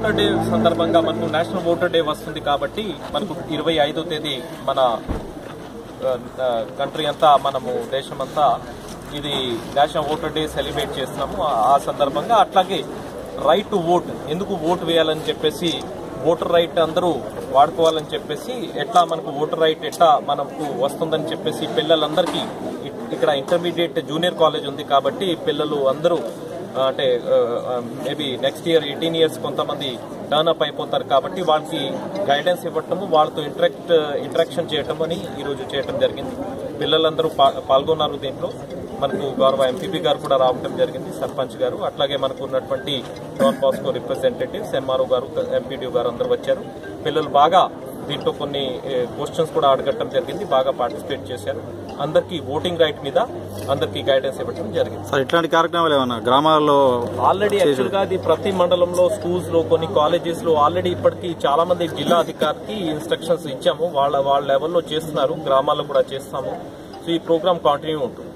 Voter day సందర్భంగా మనకు national voter day వస్తుంది కాబట్టి మనకు 25వ తేదీ మన కంట్రీ అంతా మనము దేశమంతా ఇది నేషనల్ ఓటర్ డే సెలబ్రేట్ చేస్తున్నాము. ఆ సందర్భంగా అట్లాగే రైట్ టు ఓట్, ఎందుకు ఓటు వేయాలని చెప్పేసి, ఓటర్ రైట్ అందరూ వాడుకోవాలని చెప్పేసి, ఎట్లా మనకు ఓటర్ రైట్ ఎట్లా మనకు వస్తుందని చెప్పేసి పిల్లలందరికీ ఇక్కడ ఇంటర్మీడియట్ జూనియర్ కాలేజ్ ఉంది కాబట్టి పిల్లలు అందరూ అంటే మేబీ నెక్స్ట్ ఇయర్ 18 years కొంతమంది టర్న్ అప్ అయిపోతారు కాబట్టి వాళ్ళకి గైడెన్స్ ఇవ్వటము, వాళ్ళతో ఇంటరాక్షన్ చేయటం అని ఈరోజు చేయటం జరిగింది. పిల్లలందరూ పాల్గొన్నారు. దీంట్లో మనకు గౌరవ ఎంపీపీ గారు కూడా రావడం జరిగింది, సర్పంచ్ గారు, అట్లాగే మనకు ఉన్నటువంటి డాన్ బాస్కో రిప్రజెంటేటివ్స్, ఎంఆర్ఓ గారు, ఎంపీడీ గారు అందరూ వచ్చారు. పిల్లలు బాగా దీంట్లో కొన్ని క్వశ్చన్స్ కూడా అడగటం జరిగింది, బాగా పార్టిసిపేట్ చేశారు. అందరికీ ఓటింగ్ రైట్ మీద అందరికీ గైడెన్స్ ఇవ్వడం జరిగింది. సార్ ఇట్లాంటి కార్యక్రమాలు ఏమన్నా గ్రామాల్లో ఆల్రెడీ యాక్చువల్ గా అది ప్రతి మండలంలో, స్కూల్స్ లో, కొన్ని కాలేజెస్ లో ఆల్రెడీ ఇప్పటికీ చాలా మంది జిల్లా అధికారికి ఇన్స్ట్రక్షన్స్ ఇచ్చాము. వాళ్ళ లెవెల్లో చేస్తున్నారు, గ్రామాల్లో కూడా చేస్తాము. సో ఈ ప్రోగ్రామ్ కంటిన్యూ ఉంటుంది.